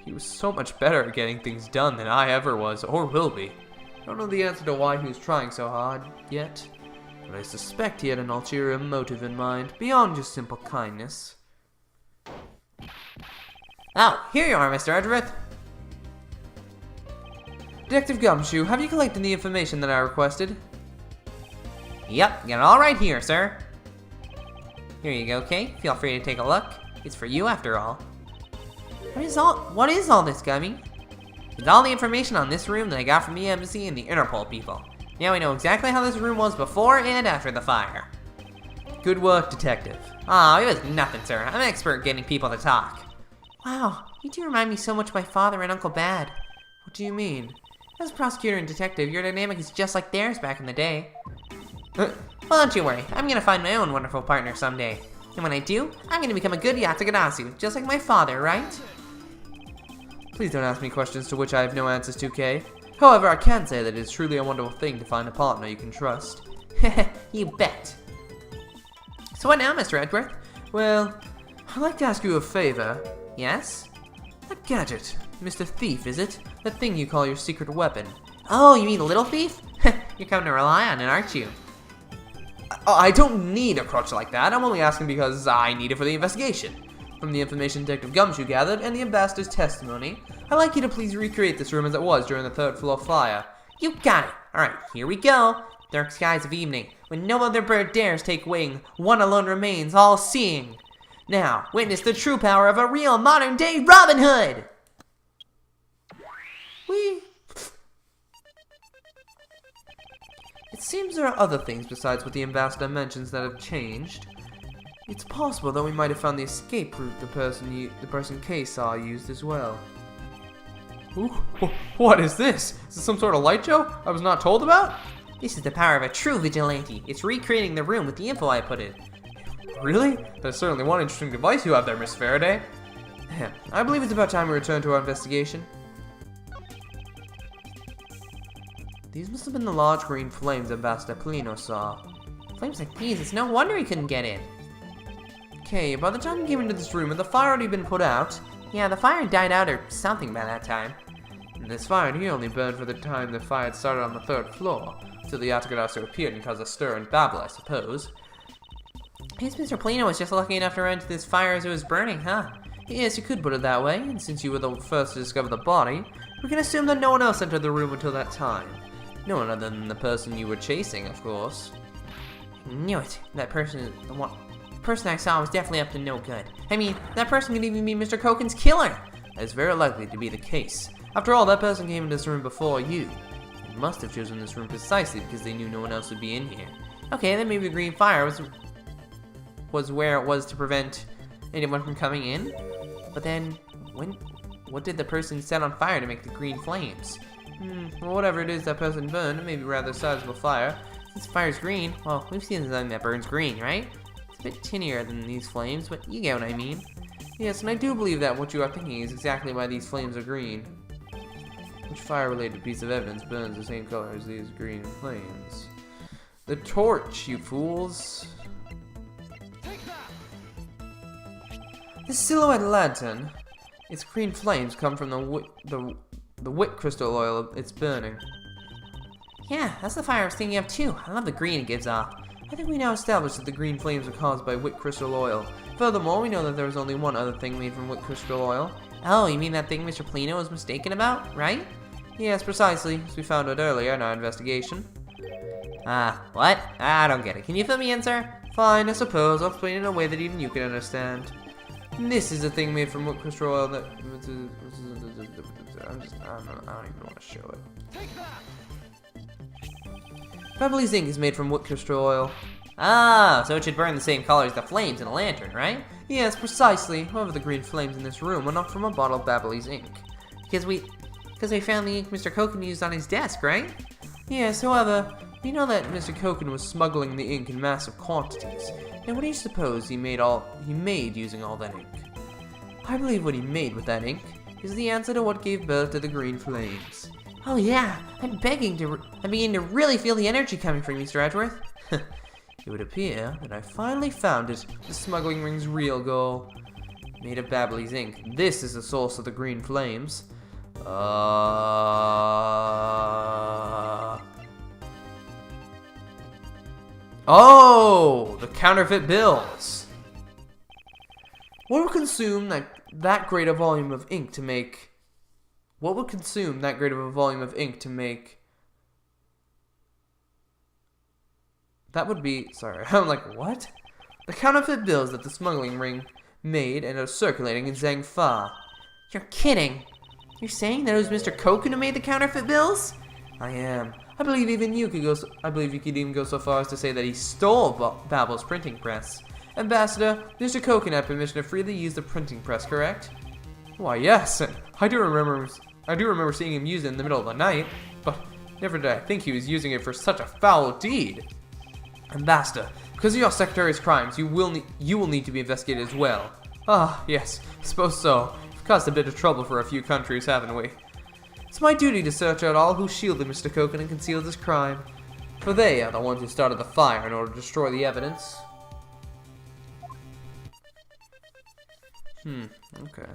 He was so much better at getting things done than I ever was or will be. I don't know the answer to why he was trying so hard yet, but I suspect he had an ulterior motive in mind, beyond just simple kindness. Oh, here you are, Mr. Edgeworth. Detective Gumshoe, have you collected the information that I requested? Yep, got it all right here, sir. Here you go, Kay. Feel free to take a look. It's for you after all. What is all this, Gummy? It's all the information on this room that I got from the embassy and the Interpol people. Now we know exactly how this room was before and after the fire. Good work, Detective. Aw, it was nothing, sir. I'm an expert at getting people to talk. Wow, you do remind me so much of my father and Uncle Bad. What do you mean? As prosecutor and detective, your dynamic is just like theirs back in the day. Well, don't you worry. I'm gonna find my own wonderful partner someday. And when I do, I'm gonna become a good Yatagarasu, just like my father, right? Please don't ask me questions to which I have no answers to, Kay. However, I can say that it is truly a wonderful thing to find a partner you can trust. You bet. So what now, Mr. Edgeworth? Well, I'd like to ask you a favor. Yes? That gadget. Mr. Thief, is it? That thing you call your secret weapon. Oh, you mean the little thief? You're coming to rely on it, aren't you? I don't need a crutch like that. I'm only asking because I need it for the investigation. From the information Detective Gumshoe gathered and the ambassador's testimony, I'd like you to please recreate this room as it was during the third floor fire. You got it. Alright, here we go. Dark skies of evening, when no other bird dares take wing, one alone remains all-seeing. Now, witness the true power of a real modern-day Robin Hood! Whee! It seems there are other things besides what the ambassador mentions that have changed. It's possible that we might have found the escape route the person Kay saw used as well. Ooh, what is this? Is this some sort of light show I was not told about? This is the power of a true vigilante. It's recreating the room with the info I put in. Really? That's certainly one interesting device you have there, Miss Faraday. I believe it's about time we return to our investigation. These must have been the large green flames Ambassador Polino saw. Flames like these, it's no wonder he couldn't get in. Okay, by the time you came into this room, had the fire already been put out? Yeah, the fire died out or something by that time. And this fire here only burned for the time the fire had started on the third floor, till the Yatagarasu appeared and caused a stir and babble, I suppose. I guess Mr. Polino was just lucky enough to run into this fire as it was burning, huh? Yes, you could put it that way, and since you were the first to discover the body, we can assume that no one else entered the room until that time. No one other than the person you were chasing, of course. Knew it. That person, the person I saw was definitely up to no good. I mean, that person could even be Mr. Koken's killer. That is very likely to be the case. After all, that person came into this room before you. They must have chosen this room precisely because they knew no one else would be in here. Okay, then maybe the green fire was where it was to prevent anyone from coming in. But then, what did the person set on fire to make the green flames? Well, whatever it is that person burned, it may be a rather sizable fire. Since fire's green, well, we've seen something that burns green, right? It's a bit tinnier than these flames, but you get what I mean. Yes, and I do believe that what you are thinking is exactly why these flames are green. Which fire-related piece of evidence burns the same color as these green flames? The torch, you fools! This silhouette lantern, its green flames come from the wick crystal oil it's burning. Yeah, that's the fire I was thinking of too. I love the green it gives off. I think we now established that the green flames are caused by wick crystal oil. Furthermore, we know that there is only one other thing made from wick crystal oil. Oh, you mean that thing Mr. Polino was mistaken about, right? Yes, precisely, as we found out earlier in our investigation. What? I don't get it. Can you fill me in, sir? Fine, I suppose. I'll explain it in a way that even you can understand. This is a thing made from wick crystal oil that... I don't even want to show it. Bubbly zinc is made from wick crystal oil. Oh, so it should burn the same color as the flames in a lantern, right? Yes, precisely. However, the green flames in this room are not from a bottle of Babbly's ink. Because we found the ink Mr. Koken used on his desk, right? Yes, however, we know that Mr. Koken was smuggling the ink in massive quantities. Now, what do you suppose he made using all that ink? I believe what he made with that ink is the answer to what gave birth to the green flames. Oh yeah, I'm beginning to really feel the energy coming from you, Mr. Edgeworth. It would appear that I finally found it, the smuggling ring's real goal. Made of Babbly's ink, this is the source of the green flames. Oh, the counterfeit bills. What would consume that great a volume of ink to make? What would consume that great of a volume of ink to make? That would be, sorry, I'm like, what? The counterfeit bills that the smuggling ring made and are circulating in Zhangfa. You're kidding. You're saying that it was Mr. Koken who made the counterfeit bills? I am. I believe you could even go so far as to say that he stole Babble's printing press. Ambassador, Mr. Koken had permission to freely use the printing press, correct? Why, yes. I do remember seeing him use it in the middle of the night, but never did I think he was using it for such a foul deed. Ambassador, because of your secretary's crimes, you will need to be investigated as well. Ah, yes, I suppose so. We've caused a bit of trouble for a few countries, haven't we? It's my duty to search out all who shielded Mr. Koken and concealed his crime. For they are the ones who started the fire in order to destroy the evidence. Okay.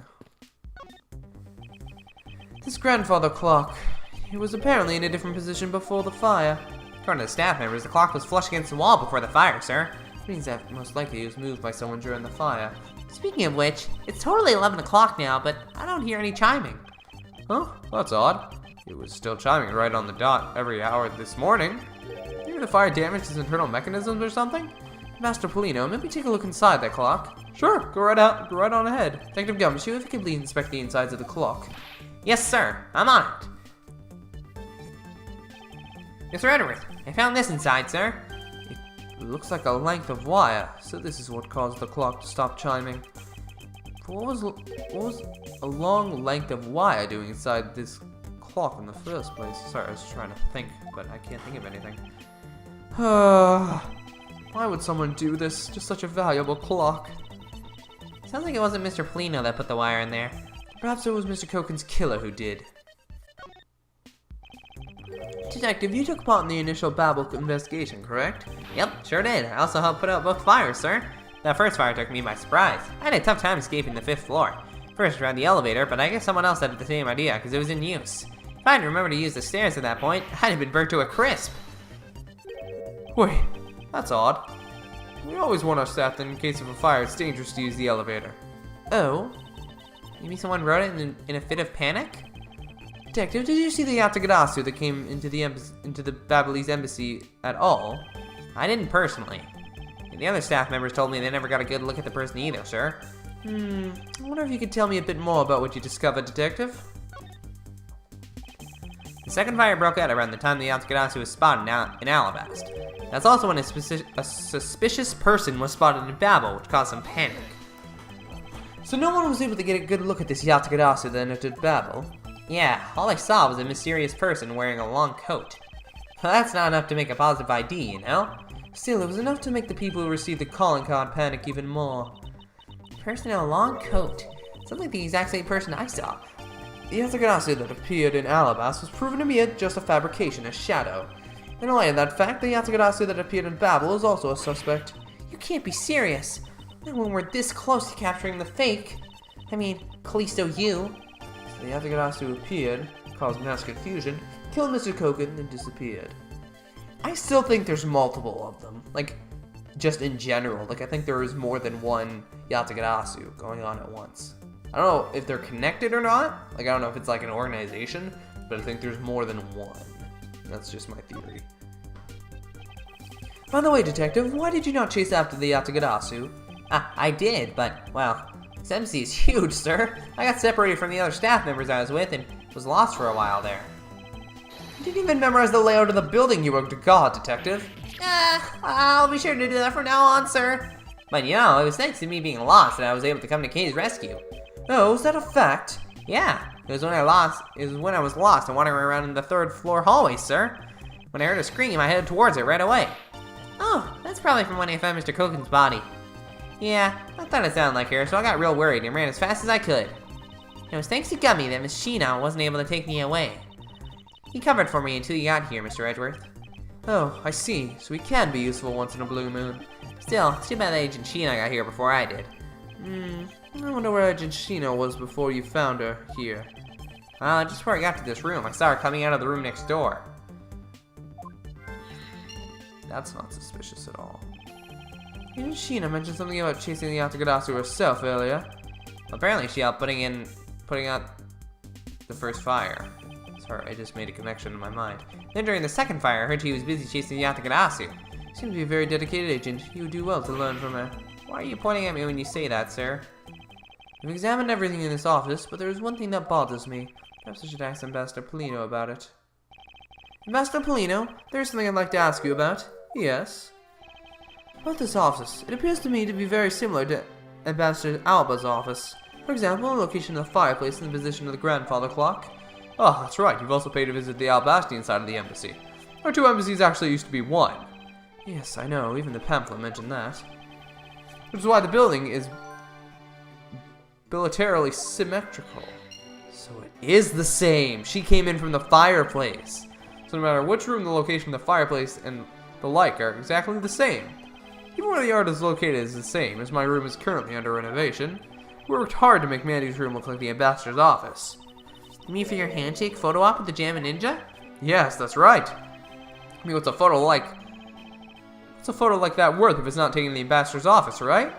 This grandfather clock, it was apparently in a different position before the fire. According to the staff members, the clock was flush against the wall before the fire, sir. Which means that most likely it was moved by someone during the fire. Speaking of which, it's totally 11 o'clock now, but I don't hear any chiming. Oh, that's odd. It was still chiming right on the dot every hour this morning. Maybe the fire damaged its internal mechanisms or something? Master Polino, maybe take a look inside that clock. Sure, go right on ahead. Detective Gumshoe, if you could please inspect the insides of the clock. Yes, sir. I'm on it. Mr. Edgeworth, I found this inside, sir. It looks like a length of wire, so this is what caused the clock to stop chiming. What was a long length of wire doing inside this clock in the first place? Sorry, I was trying to think, but I can't think of anything. Why would someone do this to such a valuable clock? Sounds like it wasn't Mr. Polino that put the wire in there. Perhaps it was Mr. Koken's killer who did. Detective, you took part in the initial Babel investigation, correct? Yep, sure did. I also helped put out both fires, sir. That first fire took me by surprise. I had a tough time escaping the 5th floor. First around the elevator, but I guess someone else had the same idea because it was in use. If I hadn't remembered to use the stairs at that point, I'd have been burnt to a crisp. Wait, that's odd. We always warn our staff that in case of a fire, it's dangerous to use the elevator. Oh? You mean someone wrote it in a fit of panic? Detective, did you see the Yatagarasu that came into the Babbly's embassy at all? I didn't personally. The other staff members told me they never got a good look at the person either, sir. I wonder if you could tell me a bit more about what you discovered, Detective? The second fire broke out around the time the Yatagarasu was spotted in Alabast. That's also when a suspicious person was spotted in Babel, which caused some panic. So no one was able to get a good look at this Yatagarasu that entered Babel? Yeah, all I saw was a mysterious person wearing a long coat. Well, that's not enough to make a positive ID, you know? Still, it was enough to make the people who received the calling card panic even more. person in a long coat. Sounds like the exact same person I saw. The Yatagarasu that appeared in Alabas was proven to be just a fabrication, a shadow. In light of that fact, the Yatagarasu that appeared in Babel is also a suspect. You can't be serious. Not when we're this close to capturing the fake. I mean, Callisto you. So the Yatagarasu appeared, caused mass confusion, killed Mr. Koken, and disappeared. I still think there's multiple of them. Like, just in general. Like, I think there is more than one Yatagarasu going on at once. I don't know if they're connected or not. Like, I don't know if it's like an organization, but I think there's more than one. That's just my theory. By the way, Detective, why did you not chase after the Yatagarasu? I did, but, well, this embassy is huge, sir. I got separated from the other staff members I was with and was lost for a while there. You didn't even memorize the layout of the building you were to God, Detective. I'll be sure to do that from now on, sir. But you know, it was thanks to me being lost that I was able to come to Kay's rescue. Oh, is that a fact? Yeah, it was when I was lost and wandering around in the 3rd floor hallway, sir. When I heard a scream, I headed towards it right away. Oh, that's probably from when I found Mr. Koken's body. Yeah, I thought it sounded like her, so I got real worried and ran as fast as I could. It was thanks to Gummy that Miss Sheena wasn't able to take me away. He covered for me until you got here, Mr. Edgeworth. Oh, I see. So he can be useful once in a blue moon. Still, it's too bad that Agent Sheena got here before I did. I wonder where Agent Sheena was before you found her here. Just before I got to this room, I saw her coming out of the room next door. That's not suspicious at all. Agent Sheena mentioned something about chasing the Yatagarasu herself earlier. Apparently she helped putting out The first fire. Sorry, I just made a connection in my mind. Then during the second fire, I heard she was busy chasing the Yatagarasu. Seems to be a very dedicated agent. You would do well to learn from her. Why are you pointing at me when you say that, sir? I've examined everything in this office, but there is one thing that bothers me. Perhaps I should ask Ambassador Polino about it. Ambassador Polino, there is something I'd like to ask you about. Yes. About this office, it appears to me to be very similar to Ambassador Alba's office. For example, the location of the fireplace and the position of the grandfather clock. Oh, that's right, you've also paid a visit to the Albastian side of the embassy. Our 2 embassies actually used to be 1. Yes, I know, even the pamphlet mentioned that. Which is why the building is bilitarily symmetrical. So it is the same. She came in from the fireplace. So no matter which room, the location of the fireplace and the like are exactly the same. Even where the yard is located is the same, as my room is currently under renovation. We worked hard to make Mandy's room look like the ambassador's office. You mean for your handshake photo op with the Jammin' Ninja? Yes, that's right. I mean, what's a photo like that worth if it's not taken in the ambassador's office, right?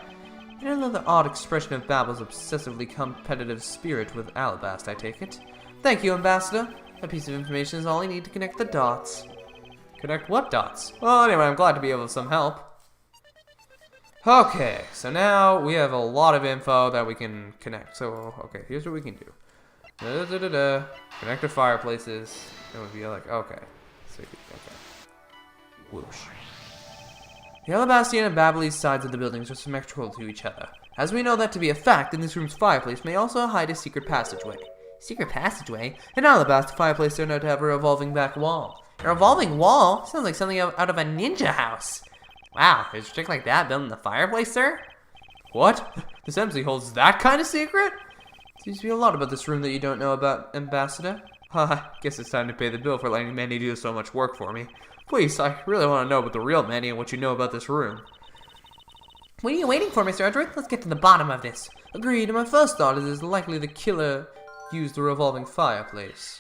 And another odd expression of Babel's obsessively competitive spirit with Alabast, I take it. Thank you, Ambassador. That piece of information is all I need to connect the dots. Connect what dots? Well, anyway, I'm glad to be able to some help. Okay, so now we have a lot of info that we can connect. So, okay, here's what we can do. Connect to fireplaces. It would be like, okay. So, okay. Whoosh. The Alabastian and Babelese sides of the buildings are symmetrical to each other. As we know that to be a fact, then this room's fireplace may also hide a secret passageway. Secret passageway? In Alabasta fireplace, they're known to have a revolving back wall. A revolving wall? Sounds like something out of a ninja house. Wow, there's a trick like that built in the fireplace, sir? What? This embassy holds that kind of secret? Seems to be a lot about this room that you don't know about, Ambassador. I guess it's time to pay the bill for letting Mandy do so much work for me. Please, I really want to know about the real Mandy and what you know about this room. What are you waiting for, Mr. Edgeworth? Let's get to the bottom of this. Agreed, and my first thought is it's likely the killer used the revolving fireplace.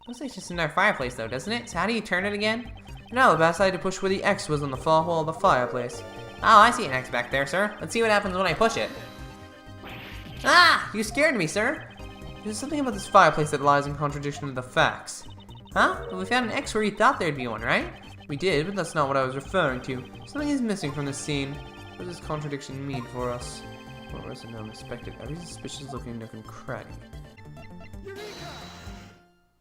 Looks like it's just in our fireplace, though, doesn't it? So how do you turn it again? In Alabasta, I had to push where the X was on the far wall of the fireplace. Oh, I see an X back there, sir. Let's see what happens when I push it. Ah! You scared me, sir. There's something about this fireplace that lies in contradiction to the facts. Huh? But we found an X where you thought there'd be one, right? We did, but that's not what I was referring to. Something is missing from this scene. What does this contradiction mean for us? What was it unexpected? Every suspicious looking nook and cranny.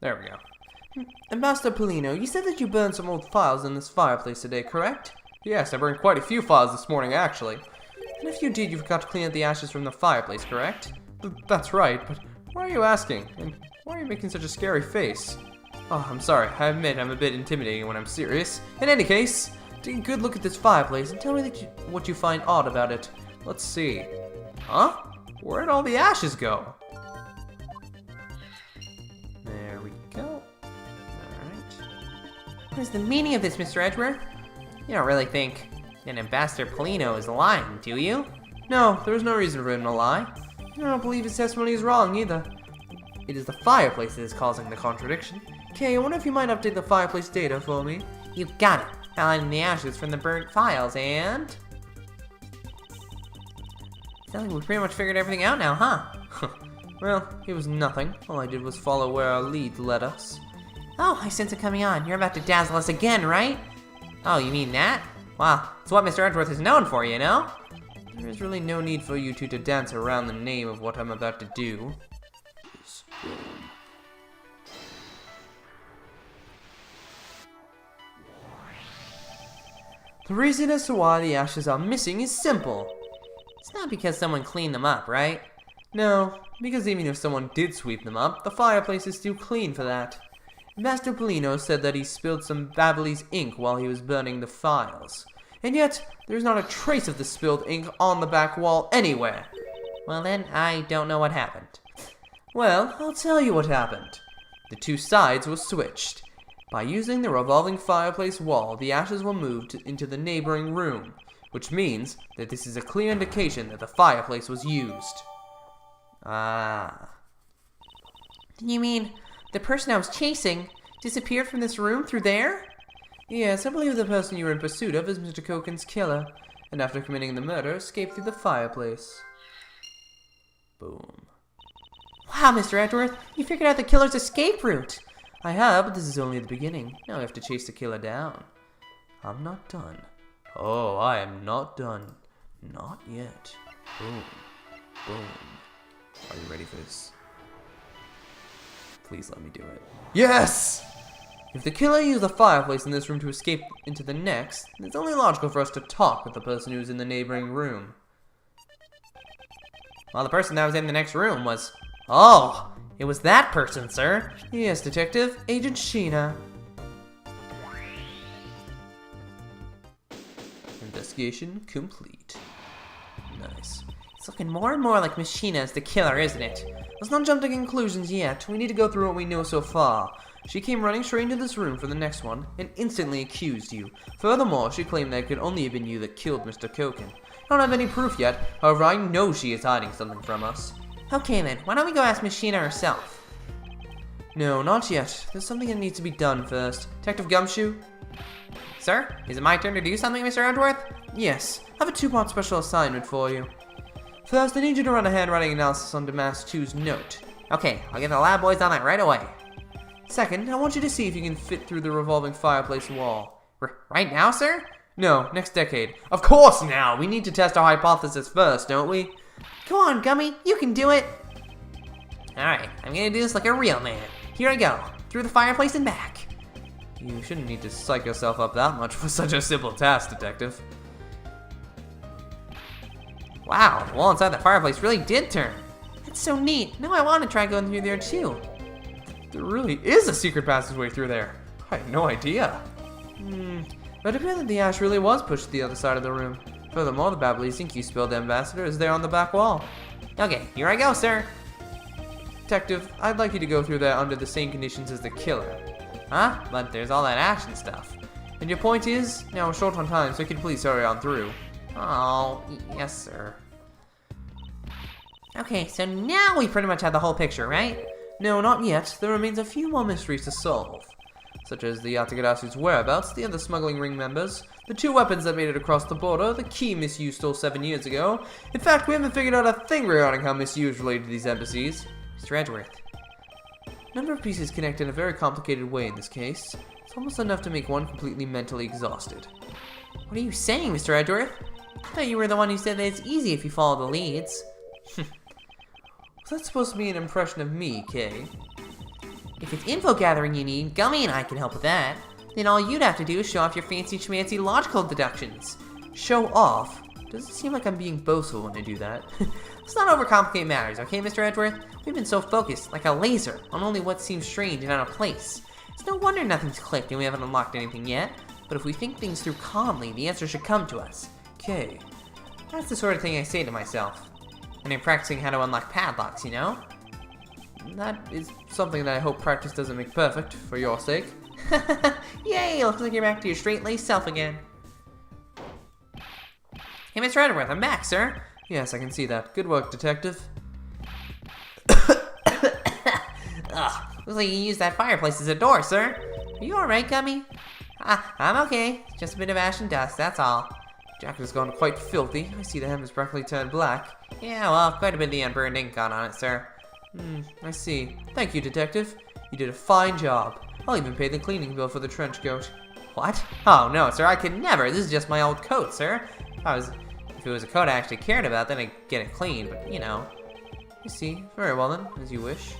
There we go. Ambassador Polino, you said that you burned some old files in this fireplace today, correct? Yes, I burned quite a few files this morning, actually. And if you did, you forgot to clean out the ashes from the fireplace, correct? That's right, but why are you asking? And why are you making such a scary face? Oh, I'm sorry. I admit I'm a bit intimidating when I'm serious. In any case, take a good look at this fireplace and tell me what you find odd about it. Let's see. Huh? Where'd all the ashes go? There we go. Alright. What is the meaning of this, Mr. Edgeworth? You don't really think that Ambassador Polino is lying, do you? No, there's no reason for him to lie. I don't believe his testimony is wrong either. It is the fireplace that is causing the contradiction. Okay, I wonder if you might update the fireplace data for me. You got it. Highlighting the ashes from the burnt files and... Sounds like we pretty much figured everything out now, huh? Well, it was nothing. All I did was follow where our lead led us. Oh, I sense it coming on. You're about to dazzle us again, right? Oh, you mean that? Wow, it's what Mr. Edgeworth is known for, you know? There is really no need for you two to dance around the name of what I'm about to do. The reason as to why the ashes are missing is simple. It's not because someone cleaned them up, right? No, because even if someone did sweep them up, the fireplace is still clean for that. Master Polino said that he spilled some Babbly's ink while he was burning the files. And yet, there's not a trace of the spilled ink on the back wall anywhere. Well then, I don't know what happened. Well, I'll tell you what happened. The two sides were switched. By using the revolving fireplace wall, the ashes were moved into the neighboring room, which means that this is a clear indication that the fireplace was used. Ah. You mean the person I was chasing disappeared from this room through there? Yes, I believe the person you were in pursuit of is Mr. Koken's killer, and after committing the murder, escaped through the fireplace. Boom. Wow, Mr. Edgeworth, you figured out the killer's escape route. I have, but this is only the beginning. Now we have to chase the killer down. I'm not done. Oh, I am not done. Not yet. Boom. Boom. Are you ready for this? Please let me do it. Yes! If the killer used the fireplace in this room to escape into the next, then it's only logical for us to talk with the person who is in the neighboring room. Well, the person that was in the next room was... Oh! It was that person, sir. Yes, Detective. Agent Sheena. Investigation complete. Nice. It's looking more and more like Miss Sheena is the killer, isn't it? Let's not jump to conclusions yet. We need to go through what we know so far. She came running straight into this room for the next one, and instantly accused you. Furthermore, she claimed that it could only have been you that killed Mr. Koken. I don't have any proof yet, however I know she is hiding something from us. Okay then, why don't we go ask Miss Sheena herself? No, not yet. There's something that needs to be done first. Detective Gumshoe? Sir, is it my turn to do something, Mr. Edgeworth? Yes, I have a two-part special assignment for you. First, I need you to run a handwriting analysis on Damask 2's note. Okay, I'll get the lab boys on that right away. Second, I want you to see if you can fit through the revolving fireplace wall. Right now, sir? No, next decade. Of course now! We need to test our hypothesis first, don't we? Come on, Gummy, you can do it! Alright, I'm gonna do this like a real man. Here I go, through the fireplace and back. You shouldn't need to psych yourself up that much for such a simple task, Detective. Wow, the wall inside the fireplace really did turn. That's so neat. Now I want to try going through there too. There really is a secret passageway through there. I had no idea. But it appears that the ash really was pushed to the other side of the room. Furthermore, the Babbly's ink you spilled, Ambassador, is there on the back wall. Okay, here I go, sir. Detective, I'd like you to go through there under the same conditions as the killer. Huh? But there's all that ash and stuff. And your point is? Now we're short on time, so could you please hurry on through? Oh, yes, sir. Okay, so now we pretty much have the whole picture, right? No, not yet. There remains a few more mysteries to solve. Such as the Yatagadasu's whereabouts, the other smuggling ring members, the two weapons that made it across the border, the key Miss Yu stole 7 years ago. In fact, we haven't figured out a thing regarding how Miss Yu is related to these embassies. Mr. Edgeworth. A number of pieces connect in a very complicated way in this case. It's almost enough to make one completely mentally exhausted. What are you saying, Mr. Edgeworth? I thought you were the one who said that it's easy if you follow the leads. Was that supposed to be an impression of me, Kay? If it's info gathering you need, Gummy and I can help with that. Then all you'd have to do is show off your fancy schmancy logical deductions. Show off? Does it seem like I'm being boastful when I do that? Let's not overcomplicate matters, okay, Mr. Edgeworth? We've been so focused, like a laser, on only what seems strange and out of place. It's no wonder nothing's clicked and we haven't unlocked anything yet. But if we think things through calmly, the answer should come to us. Okay. That's the sort of thing I say to myself. And I'm practicing how to unlock padlocks, you know? That is something that I hope practice doesn't make perfect, for your sake. Yay, looks like you're back to your straight-laced self again. Hey, Mr. Edgeworth, I'm back, sir. Yes, I can see that. Good work, detective. Ugh, looks like you used that fireplace as a door, sir. Are you alright, Gummy? I'm okay. Just a bit of ash and dust, that's all. Jacket has gone quite filthy. I see the hem has practically turned black. Yeah, well, quite a bit of the unburned ink got on it, sir. I see. Thank you, detective. You did a fine job. I'll even pay the cleaning bill for the trench coat. What? Oh, no, sir, I could never. This is just my old coat, sir. If it was a coat I actually cared about, then I'd get it cleaned, but, you know. I see. Very well then, as you wish.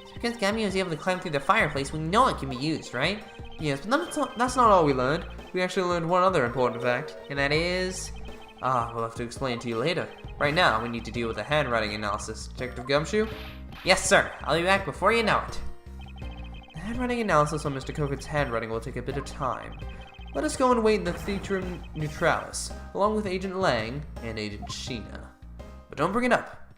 It's because Gummy was able to climb through the fireplace, we know it can be used, right? Yes, but that's not all we learned. We actually learned one other important fact. And that is... We'll have to explain to you later. Right now, we need to deal with the handwriting analysis. Detective Gumshoe? Yes, sir. I'll be back before you know it. The handwriting analysis on Mr. Kokut's handwriting will take a bit of time. Let us go and wait in the Theatrum Neutralis, along with Agent Lang and Agent Sheena. But don't bring it up.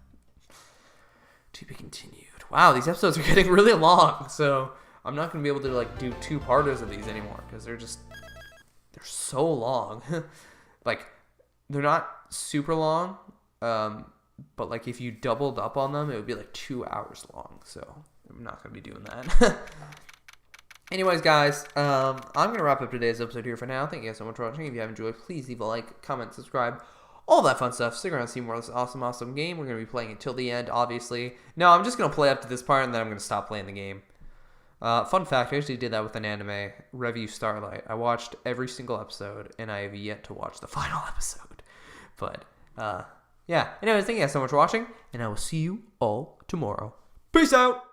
To be continued. Wow, these episodes are getting really long, so I'm not going to be able to, do two-parters of these anymore, because they're so long. They're not super long, but, if you doubled up on them, it would be, 2 hours long, so I'm not going to be doing that. Anyways, guys, I'm going to wrap up today's episode here for now. Thank you guys so much for watching. If you have enjoyed, please leave a like, comment, subscribe, all that fun stuff. Stick around to see more of this awesome game. We're going to be playing it till the end, obviously. No, I'm just going to play up to this part, and then I'm going to stop playing the game. Fun fact, I actually did that with an anime, Review Starlight. I watched every single episode, and I have yet to watch the final episode. But, yeah. Anyways, thank you guys so much for watching, and I will see you all tomorrow. Peace out!